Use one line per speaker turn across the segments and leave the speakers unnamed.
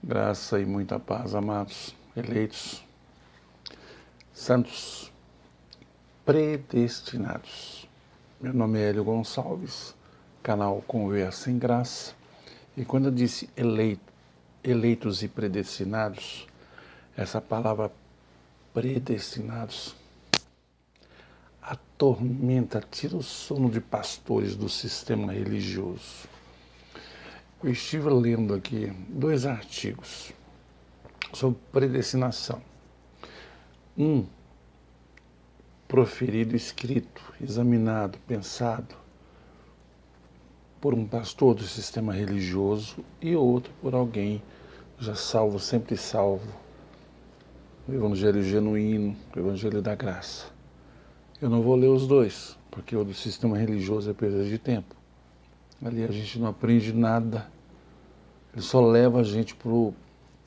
Graça e muita paz, amados, eleitos, santos, predestinados. Meu nome é Hélio Gonçalves, canal Conversa em Graça. E quando eu disse eleitos e predestinados, essa palavra predestinados atormenta, tira o sono de pastores do sistema religioso. Eu estive lendo aqui 2 artigos sobre predestinação. Um proferido, escrito, examinado, pensado por um pastor do sistema religioso e outro por alguém já salvo, sempre salvo. O evangelho genuíno, o evangelho da graça. Eu não vou ler os dois, porque o do sistema religioso é perda de tempo. Ali a gente não aprende nada. Ele só leva a gente para o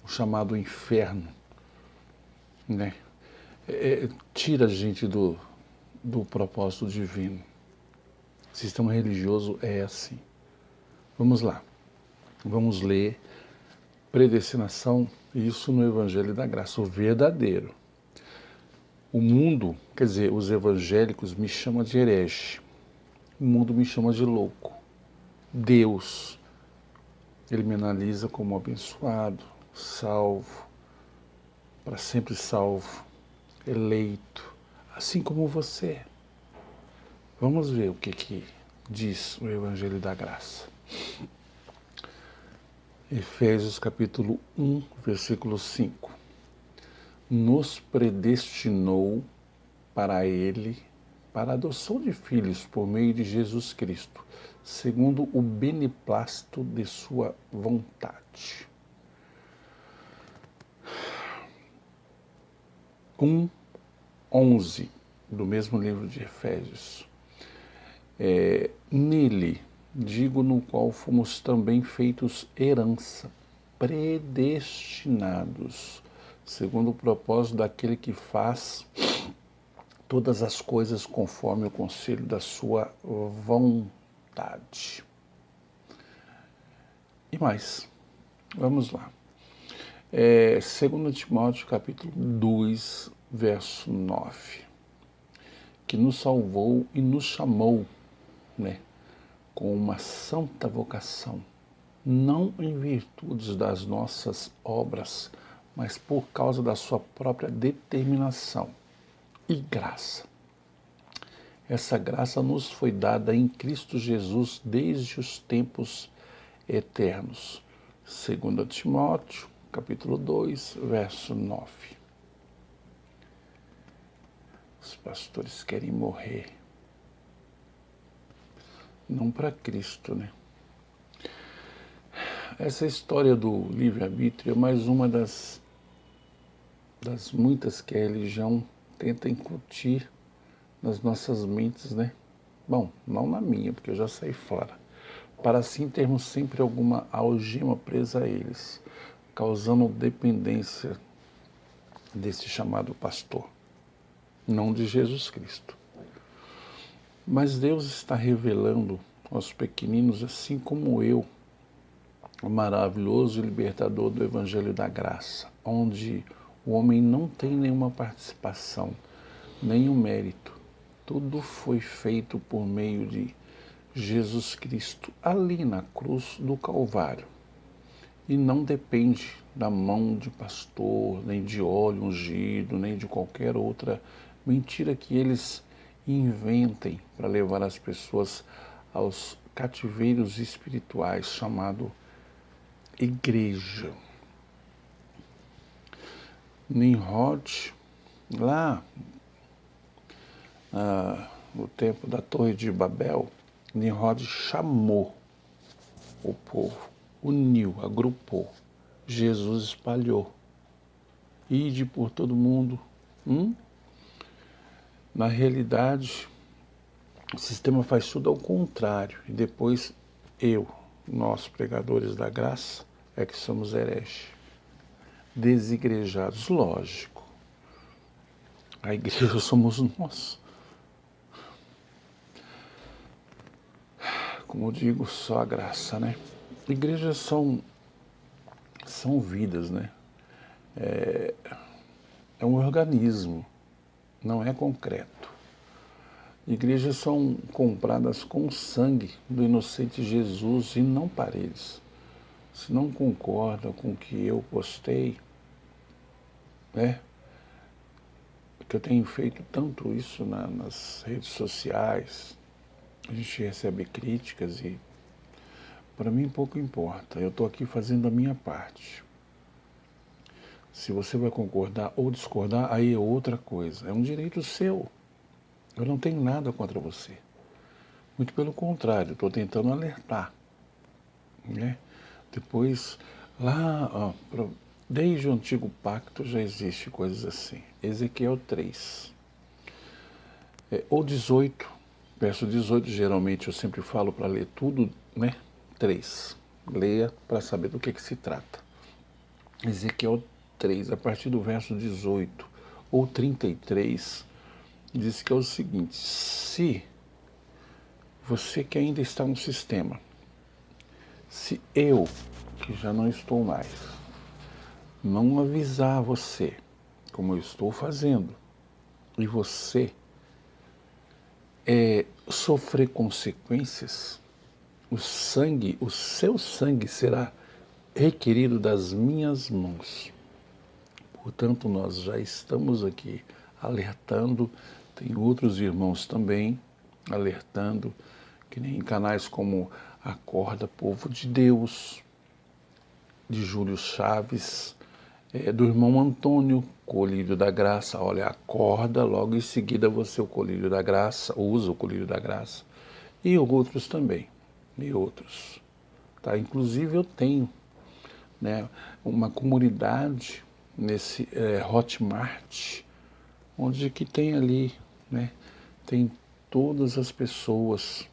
chamado inferno, né? Tira a gente do propósito divino. O sistema religioso é assim. Vamos lá. Vamos ler predestinação, isso no Evangelho da Graça, o verdadeiro. O mundo, quer dizer, os evangélicos me chamam de herege. O mundo me chama de louco. Deus, ele me analisa como abençoado, salvo, para sempre salvo, eleito, assim como você. Vamos ver o que diz o Evangelho da Graça. Efésios capítulo 1, versículo 5. Nos predestinou para Ele, para a adoção de filhos por meio de Jesus Cristo, segundo o beneplácito de sua vontade. 1:11 do mesmo livro de Efésios. Nele, digo, no qual fomos também feitos herança, predestinados, segundo o propósito daquele que faz todas as coisas conforme o conselho da sua vontade. E mais, vamos lá. 2 Timóteo capítulo 2, verso 9, que nos salvou e nos chamou, né, com uma santa vocação, não em virtudes das nossas obras, mas por causa da sua própria determinação e graça. Essa graça nos foi dada em Cristo Jesus desde os tempos eternos. 2 Timóteo, capítulo 2, verso 9. Os pastores querem morrer. Não para Cristo, né? Essa história do livre-arbítrio é mais uma das muitas que a religião tenta incutir nas nossas mentes, né? Bom, não na minha, porque eu já saí fora. Para assim termos sempre alguma algema presa a eles, causando dependência desse chamado pastor, não de Jesus Cristo. Mas Deus está revelando aos pequeninos, assim como eu, o maravilhoso libertador do Evangelho da Graça, onde o homem não tem nenhuma participação, nenhum mérito. Tudo foi feito por meio de Jesus Cristo, ali na cruz do Calvário. E não depende da mão de pastor, nem de óleo ungido, nem de qualquer outra mentira que eles inventem para levar as pessoas aos cativeiros espirituais, chamado igreja. Nimrod, lá no tempo da Torre de Babel, Nimrod chamou o povo, uniu, agrupou. Jesus espalhou. Ide por todo mundo. Na realidade, o sistema faz tudo ao contrário. E depois nós, pregadores da graça, é que somos hereges, desigrejados. Lógico. A igreja somos nós. Como eu digo, só a graça, né? Igrejas são são vidas, né? É um organismo, não é concreto. Igrejas são compradas com o sangue do inocente Jesus e não paredes. Se não concorda com o que eu postei, né? Porque eu tenho feito tanto isso nas redes sociais, a gente recebe críticas e para mim pouco importa. Eu estou aqui fazendo a minha parte. Se você vai concordar ou discordar, aí é outra coisa. É um direito seu. Eu não tenho nada contra você. Muito pelo contrário, estou tentando alertar. Né? Depois, lá, desde o Antigo Pacto já existe coisas assim. Ezequiel 3. Ou 18, verso 18, geralmente eu sempre falo para ler tudo, né? 3. Leia para saber do que se trata. Ezequiel 3, a partir do verso 18 ou 33, diz que é o seguinte: se você que ainda está no sistema, se eu, que já não estou mais, não avisar você, como eu estou fazendo, e você sofrer consequências, o seu sangue será requerido das minhas mãos. Portanto, nós já estamos aqui alertando, tem outros irmãos também alertando, que nem em canais como Acorda Povo de Deus, de Júlio Chaves, do irmão Antônio, Colírio da Graça. Olha, acorda, logo em seguida você o Colírio da Graça, usa o Colírio da Graça. E outros também, e outros. Tá? Inclusive eu tenho, né, uma comunidade nesse Hotmart, onde que tem ali, né, tem todas as pessoas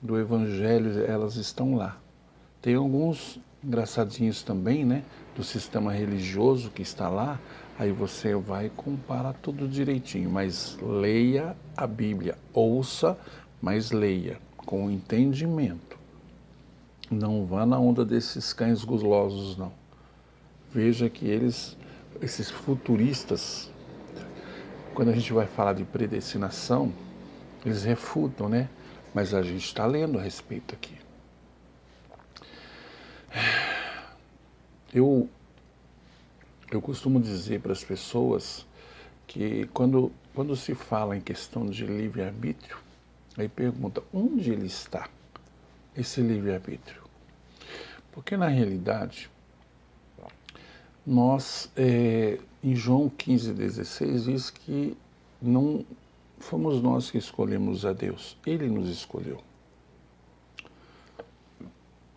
do Evangelho, elas estão lá. Tem alguns engraçadinhos também, né, do sistema religioso que está lá, aí você vai comparar tudo direitinho, mas leia a Bíblia, ouça, mas leia com entendimento. Não vá na onda desses cães gulosos, não. Veja que esses futuristas, quando a gente vai falar de predestinação, eles refutam, né? Mas a gente está lendo a respeito aqui. Eu costumo dizer para as pessoas que quando se fala em questão de livre-arbítrio, aí pergunta onde ele está, esse livre-arbítrio. Porque na realidade, nós, em João 15,16, diz que não fomos nós que escolhemos a Deus, Ele nos escolheu.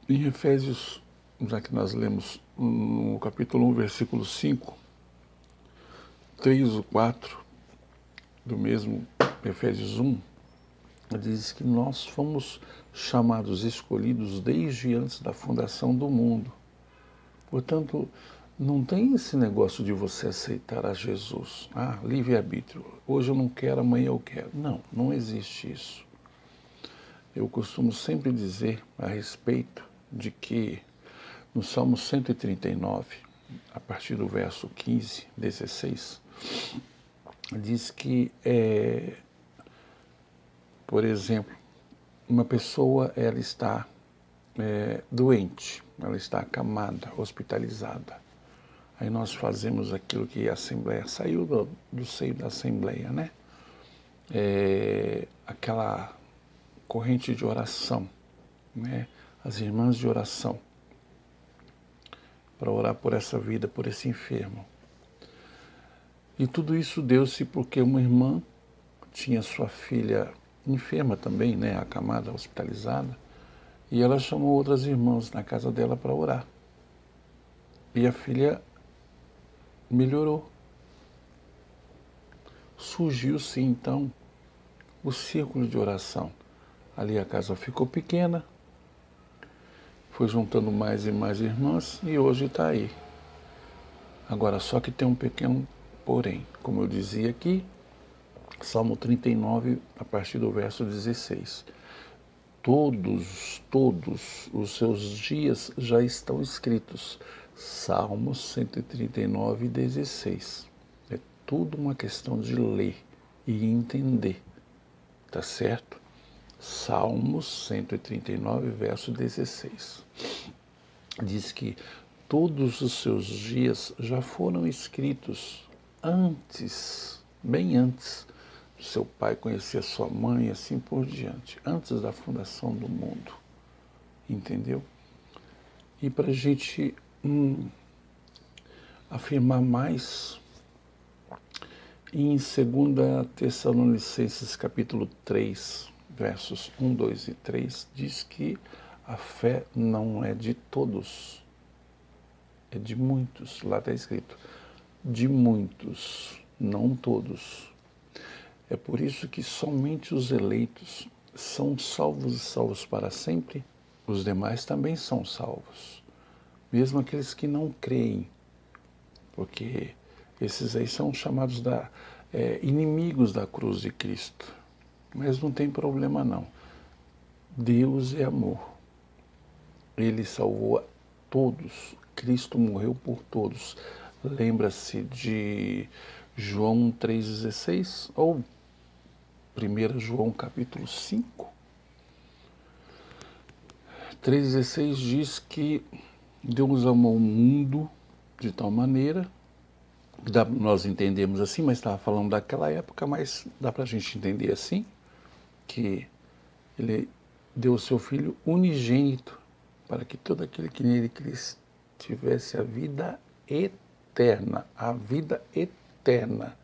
Em Efésios, já que nós lemos no capítulo 1, versículo 5, 3 ou 4, do mesmo Efésios 1, diz que nós fomos chamados, escolhidos desde antes da fundação do mundo. Portanto, não tem esse negócio de você aceitar a Jesus. Ah, livre-arbítrio. Hoje eu não quero, amanhã eu quero. Não, não existe isso. Eu costumo sempre dizer a respeito de que no Salmo 139, a partir do verso 15, 16, diz que, por exemplo, uma pessoa ela está doente, ela está acamada, hospitalizada. Aí nós fazemos aquilo que a Assembleia saiu do seio da Assembleia, né? Aquela corrente de oração, né? As irmãs de oração, para orar por essa vida, por esse enfermo. E tudo isso deu-se porque uma irmã tinha sua filha enferma também, né? Acamada, hospitalizada, e ela chamou outras irmãs na casa dela para orar. E a filha melhorou. Surgiu-se então o círculo de oração. Ali a casa ficou pequena, foi juntando mais e mais irmãs e hoje está aí. Agora, só que tem um pequeno porém. Como eu dizia aqui, Salmo 39, a partir do verso 16. todos os seus dias já estão escritos. Salmos 139, 16. É tudo uma questão de ler e entender, tá certo? Salmos 139, verso 16. Diz que todos os seus dias já foram escritos antes, bem antes do seu pai conhecer a sua mãe e assim por diante, antes da fundação do mundo, entendeu? E para a gente afirmar mais, em 2 Tessalonicenses capítulo 3, versos 1, 2 e 3, diz que a fé não é de todos, é de muitos. Lá está escrito, de muitos, não todos. É por isso que somente os eleitos são salvos e salvos para sempre. Os demais também são salvos, mesmo aqueles que não creem, porque esses aí são chamados inimigos da cruz de Cristo. Mas não tem problema não. Deus é amor. Ele salvou a todos. Cristo morreu por todos. Lembra-se de João 3,16 ou 1 João capítulo 5? 3,16 diz que Deus amou o mundo de tal maneira, nós entendemos assim, mas estava falando daquela época, mas dá para a gente entender assim, que Ele deu o seu Filho unigênito, para que todo aquele que nele tivesse a vida eterna, a vida eterna.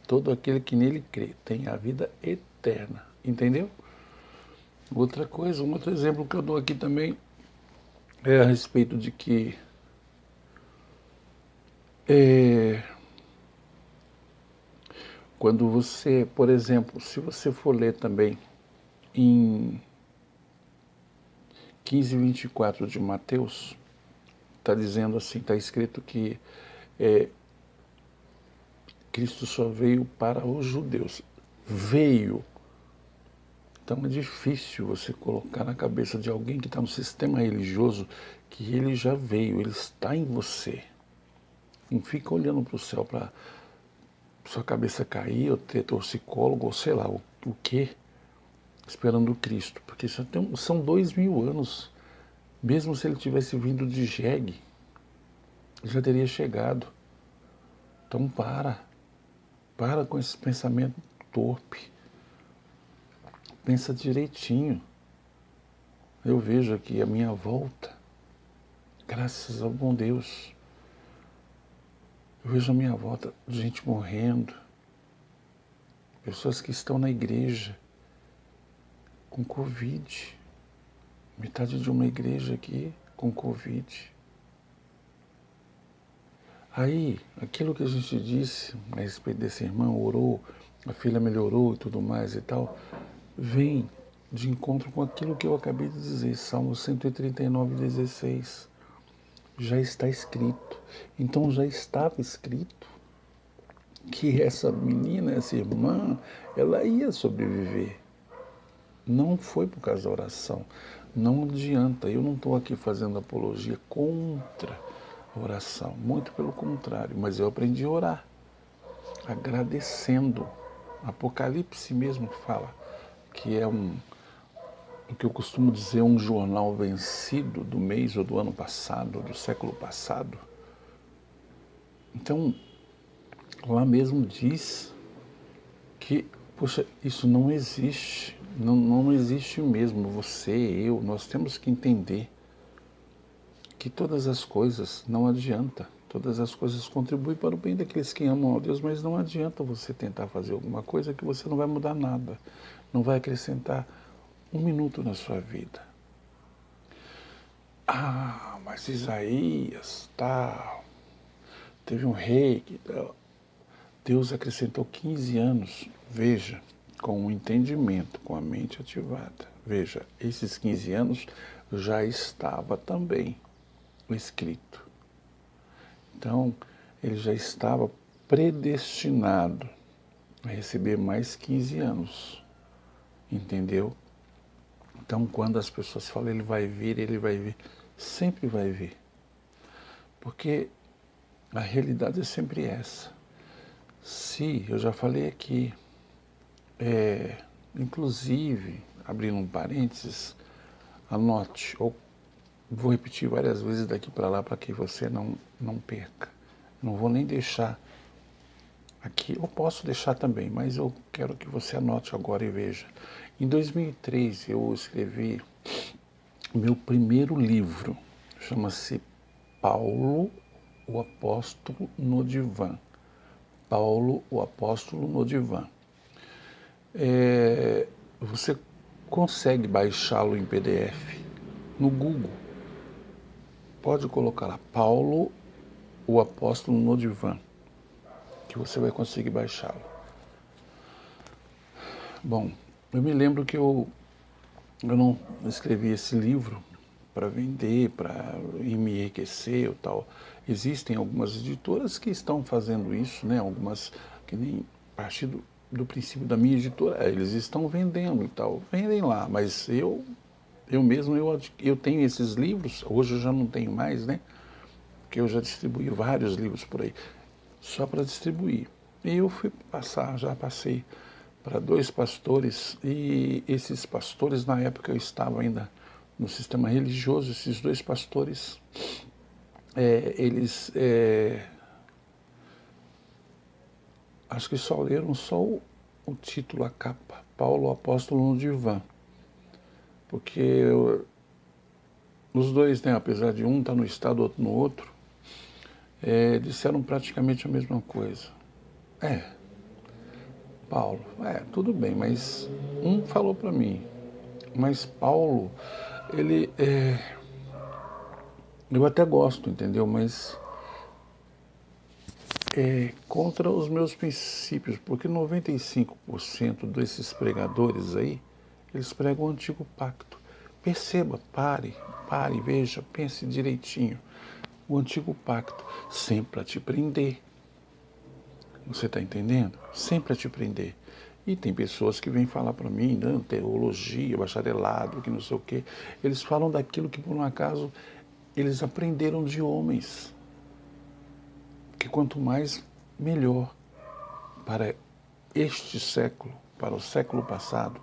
Todo aquele que nele crê tem a vida eterna, entendeu? Outra coisa, um outro exemplo que eu dou aqui também é a respeito de que quando você, por exemplo, se você for ler também em 15:24 de Mateus, está dizendo assim, está escrito que Cristo só veio para os judeus. Veio. Então é difícil você colocar na cabeça de alguém que está no sistema religioso que ele já veio, ele está em você. Não fica olhando para o céu para sua cabeça cair, ou ter torcicólogo, ou sei lá, o quê, esperando Cristo. Porque são 2000 anos. Mesmo se ele tivesse vindo de jegue, ele já teria chegado. Então para com esse pensamento torpe. Pensa direitinho. Eu vejo aqui a minha volta, graças ao bom Deus. Eu vejo a minha volta gente morrendo, pessoas que estão na igreja com Covid. Metade de uma igreja aqui com Covid. Aí, aquilo que a gente disse a respeito desse irmão, orou, a filha melhorou e tudo mais e tal, vem de encontro com aquilo que eu acabei de dizer, Salmo 139, 16. Já está escrito. Então já estava escrito que essa menina, essa irmã, ela ia sobreviver. Não foi por causa da oração. Não adianta. Eu não estou aqui fazendo apologia contra a oração. Muito pelo contrário. Mas eu aprendi a orar. Agradecendo. Apocalipse mesmo fala que é o que eu costumo dizer, um jornal vencido do mês ou do ano passado, do século passado. Então, lá mesmo diz que, poxa, isso não existe. Não existe mesmo. Você, eu, nós temos que entender que todas as coisas não adianta. Todas as coisas contribuem para o bem daqueles que amam a Deus, mas não adianta você tentar fazer alguma coisa que você não vai mudar nada. Não vai acrescentar um minuto na sua vida. Ah, mas Isaías, tal, teve um rei que tal. Deus acrescentou 15 anos, veja, com o entendimento, com a mente ativada. Veja, esses 15 anos já estava também escrito. Então, ele já estava predestinado a receber mais 15 anos, entendeu? Então, quando as pessoas falam ele vai vir, sempre vai vir. Porque a realidade é sempre essa. Se, eu já falei aqui, inclusive, abrindo um parênteses, anote, ou vou repetir várias vezes daqui para lá para que você não perca. Não vou nem deixar aqui, eu posso deixar também, mas eu quero que você anote agora e veja. Em 2003 eu escrevi meu primeiro livro, chama-se Paulo, o Apóstolo no Divã. Paulo, o Apóstolo no Divã. Você consegue baixá-lo em PDF no Google. Pode colocar lá, Paulo, o Apóstolo no Divã, que você vai conseguir baixá-lo. Bom, eu me lembro que eu não escrevi esse livro para vender, para me enriquecer ou tal. Existem algumas editoras que estão fazendo isso, né? Algumas que nem a partir do princípio da minha editora, eles estão vendendo e tal. Vendem lá, mas eu mesmo, eu tenho esses livros, hoje eu já não tenho mais, né? Porque eu já distribuí vários livros por aí, só para distribuir. E eu já passei para 2 pastores, e esses pastores, na época eu estava ainda no sistema religioso, esses 2 pastores, eles acho que só leram só o título, a capa, Paulo Apóstolo no Divã, porque os dois, né, apesar de um estar no estado, outro no outro, disseram praticamente a mesma coisa. Paulo, tudo bem, mas um falou para mim, mas Paulo, ele, eu até gosto, entendeu? Mas é contra os meus princípios, porque 95% desses pregadores aí, eles pregam o antigo pacto. Perceba, pare, veja, pense direitinho. O antigo pacto, sempre para te prender. Você está entendendo? Sempre a te prender. E tem pessoas que vêm falar para mim, não, teologia, bacharelado, que não sei o quê. Eles falam daquilo que, por um acaso, eles aprenderam de homens. Que quanto mais, melhor para este século, para o século passado.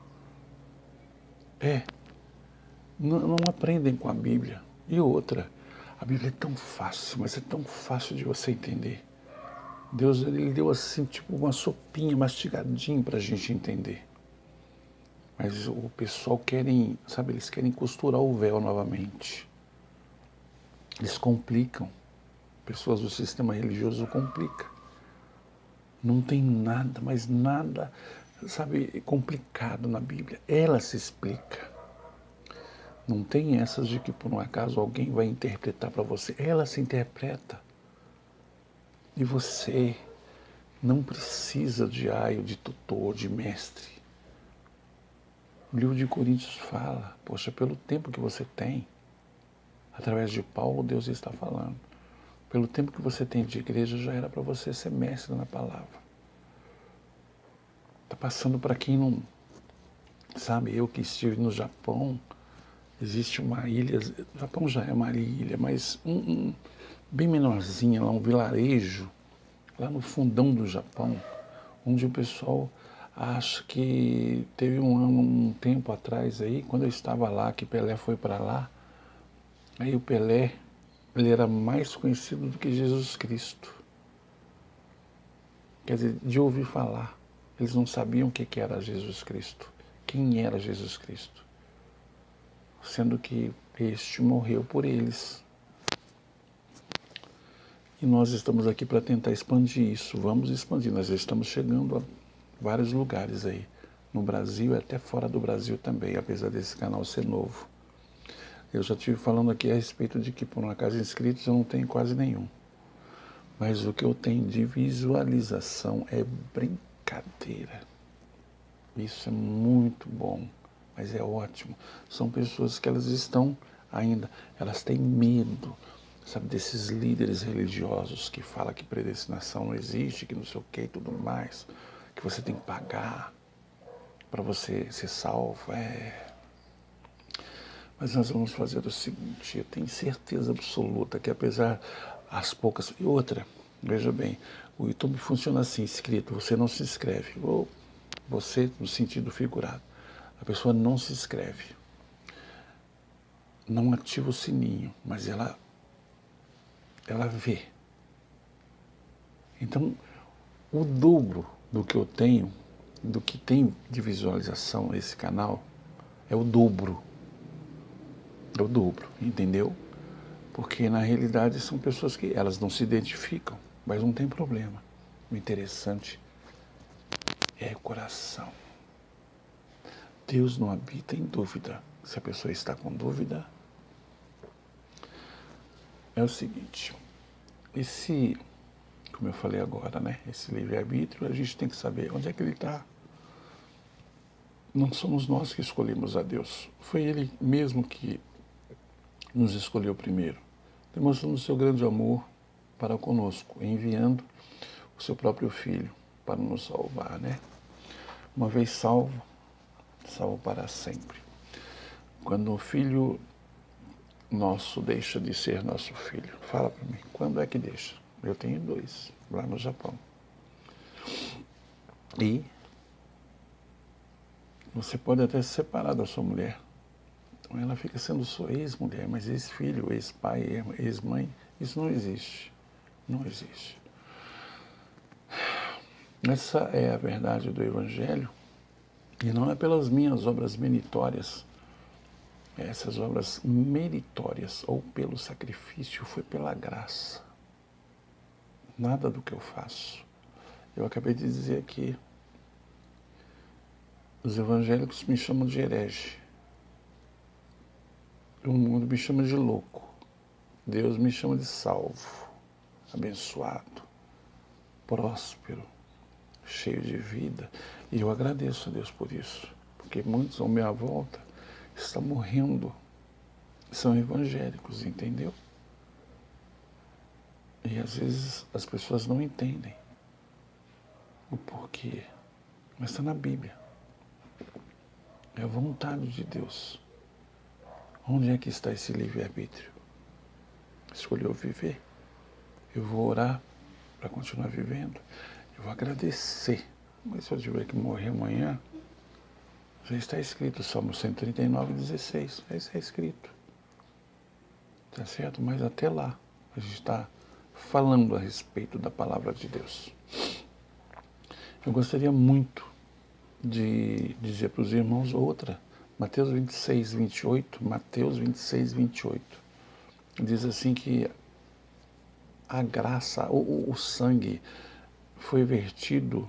Não aprendem com a Bíblia. E outra, a Bíblia é tão fácil, mas é tão fácil de você entender. Deus, ele deu assim, tipo uma sopinha mastigadinha para a gente entender. Mas o pessoal querem, sabe, eles querem costurar o véu novamente. Eles complicam. Pessoas do sistema religioso complicam. Não tem nada, mas nada, sabe, complicado na Bíblia. Ela se explica. Não tem essas de que por um acaso alguém vai interpretar para você. Ela se interpreta. E você não precisa de aio, de tutor, de mestre. O livro de Coríntios fala, poxa, pelo tempo que você tem, através de Paulo, Deus está falando. Pelo tempo que você tem de igreja, já era para você ser mestre na palavra. Está passando para quem não sabe. Eu que estive no Japão, existe uma ilha, o Japão já é uma ilha, mas bem menorzinha, lá um vilarejo, lá no fundão do Japão, onde o pessoal acha que teve um tempo atrás aí, quando eu estava lá, que Pelé foi para lá, aí o Pelé, ele era mais conhecido do que Jesus Cristo. Quer dizer, de ouvir falar. Eles não sabiam o que era Jesus Cristo. Quem era Jesus Cristo? Sendo que este morreu por eles. E nós estamos aqui para tentar expandir isso. Vamos expandir. Nós já estamos chegando a vários lugares aí. No Brasil e até fora do Brasil também, apesar desse canal ser novo. Eu já estive falando aqui a respeito de que, por uma casa inscritos, eu não tenho quase nenhum. Mas o que eu tenho de visualização é brincadeira. Isso é muito bom, mas é ótimo. São pessoas que elas estão ainda, elas têm medo, sabe, desses líderes religiosos que falam que predestinação não existe, que não sei o que e tudo mais, que você tem que pagar para você ser salvo. Mas nós vamos fazer o seguinte, eu tenho certeza absoluta que apesar as poucas... E outra, veja bem, o YouTube funciona assim, escrito, você não se inscreve, ou você no sentido figurado. A pessoa não se inscreve, não ativa o sininho, mas ela vê. Então, o dobro do que eu tenho, do que tem de visualização esse canal, é o dobro. É o dobro, entendeu? Porque na realidade são pessoas que elas não se identificam, mas não tem problema. O interessante é o coração. Deus não habita em dúvida. Se a pessoa está com dúvida, é o seguinte, como eu falei agora, né? Esse livre-arbítrio, a gente tem que saber onde é que ele está. Não somos nós que escolhemos a Deus. Foi Ele mesmo que nos escolheu primeiro, demonstrando o seu grande amor para conosco, enviando o seu próprio Filho para nos salvar, né? Uma vez salvo, salvo para sempre. Quando o Filho nosso deixa de ser nosso filho, fala para mim, quando é que deixa? Eu tenho 2, lá no Japão. E você pode até se separar da sua mulher. Então ela fica sendo sua ex-mulher, mas ex-filho, ex-pai, ex-mãe, isso não existe. Não existe. Essa é a verdade do Evangelho, e não é pelas minhas obras meritórias. Essas obras meritórias, ou pelo sacrifício, foi pela graça. Nada do que eu faço. Eu acabei de dizer aqui, os evangélicos me chamam de herege. O mundo me chama de louco. Deus me chama de salvo, abençoado, próspero, cheio de vida. E eu agradeço a Deus por isso, porque muitos à minha volta estão morrendo, são evangélicos, entendeu? E às vezes as pessoas não entendem o porquê, mas está na Bíblia. É a vontade de Deus. Onde é que está esse livre-arbítrio? Escolheu viver. Eu vou orar para continuar vivendo. Eu vou agradecer. Mas se eu tiver que morrer amanhã, já está escrito, Salmo 139, 16. Já está escrito. Tá certo? Mas até lá, a gente está falando a respeito da palavra de Deus. Eu gostaria muito de dizer para os irmãos outra. Mateus 26, 28. Mateus 26, 28. Diz assim que a graça, o sangue foi vertido,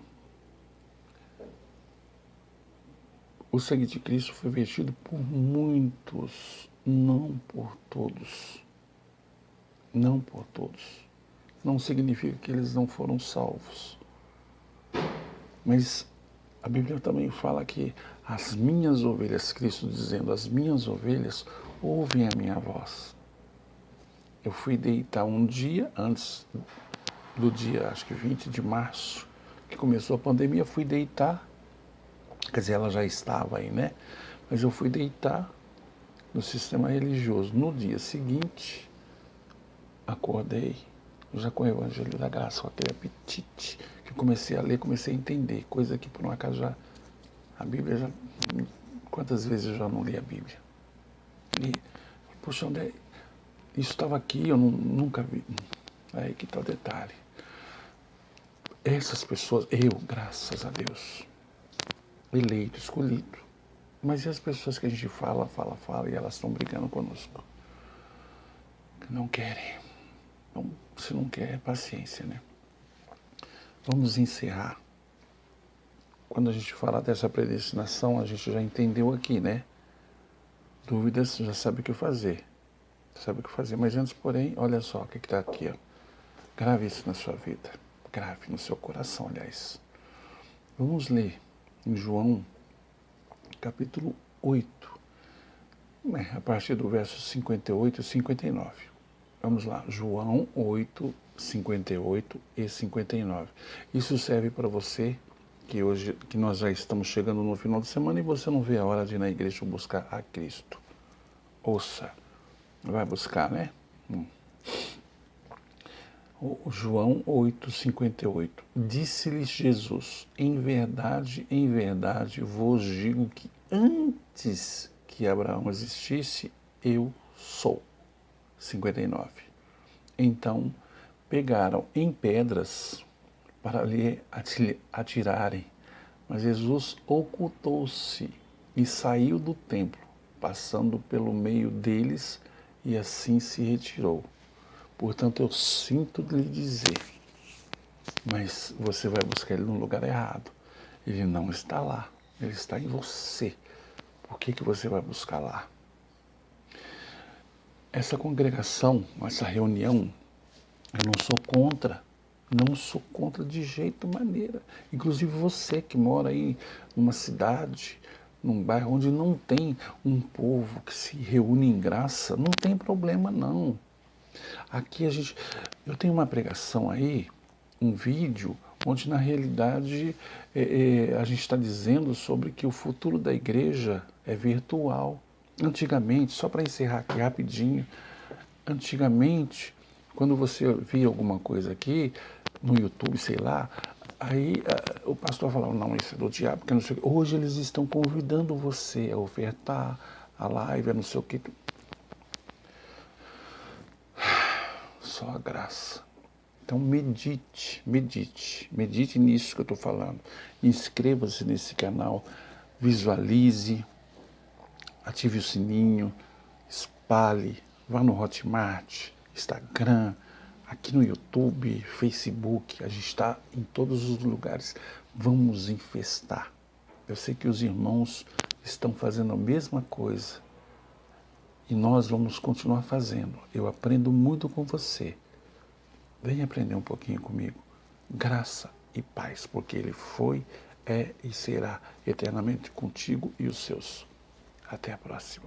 o sangue de Cristo foi vertido por muitos, não por todos. Não por todos. Não significa que eles não foram salvos. Mas a Bíblia também fala que as minhas ovelhas, Cristo dizendo, as minhas ovelhas ouvem a minha voz. Eu fui deitar um dia antes do dia, acho que 20 de março, que começou a pandemia, fui deitar, quer dizer, ela já estava aí, né? Mas eu fui deitar no sistema religioso. No dia seguinte, acordei, já com o Evangelho da Graça, com aquele apetite, que eu comecei a ler, comecei a entender, coisa que por um acaso já, a Bíblia já, quantas vezes eu já não li a Bíblia? E, poxa, onde é? Isso estava aqui, eu nunca vi. Aí que está o detalhe. Essas pessoas, eu, graças a Deus, eleito, escolhido. Mas e as pessoas que a gente fala e elas estão brigando conosco? Que não querem. Então, se não quer, paciência, né? Vamos encerrar. Quando a gente falar dessa predestinação, a gente já entendeu aqui, né? Dúvidas, já sabe o que fazer. Sabe o que fazer. Mas antes, porém, olha só o que está aqui, ó. Grave isso na sua vida. Grave no seu coração, aliás. Vamos ler em João, capítulo 8, a partir do verso 58 e 59. Vamos lá, João 8, 58 e 59. Isso serve para você que hoje, que nós já estamos chegando no final de semana e você não vê a hora de ir na igreja buscar a Cristo. Ouça, vai buscar, né? O João 8,58. Disse-lhes Jesus: em verdade vos digo que antes que Abraão existisse, eu sou. 59. Então pegaram em pedras para lhe atirarem, mas Jesus ocultou-se e saiu do templo, passando pelo meio deles, e assim se retirou. Portanto, eu sinto lhe dizer, mas você vai buscar ele no lugar errado. Ele não está lá, ele está em você. Por que você vai buscar lá? Essa congregação, essa reunião, eu não sou contra de jeito maneira. Inclusive você que mora aí numa cidade, num bairro onde não tem um povo que se reúne em graça, não tem problema não. Aqui eu tenho uma pregação aí, um vídeo, onde na realidade a gente está dizendo sobre que o futuro da igreja é virtual. Antigamente, só para encerrar aqui rapidinho, antigamente, quando você via alguma coisa aqui, no YouTube, sei lá, aí o pastor falava, não, isso é do diabo, porque não sei o quê. Hoje eles estão convidando você a ofertar a live, a não sei o que. Só a graça. Então medite nisso que eu estou falando. Inscreva-se nesse canal, visualize, ative o sininho, espalhe, vá no Hotmart, Instagram, aqui no YouTube, Facebook, a gente está em todos os lugares. Vamos infestar. Eu sei que os irmãos estão fazendo a mesma coisa e nós vamos continuar fazendo. Eu aprendo muito com você. Venha aprender um pouquinho comigo. Graça e paz, porque Ele foi, é e será eternamente contigo e os seus. Até a próxima.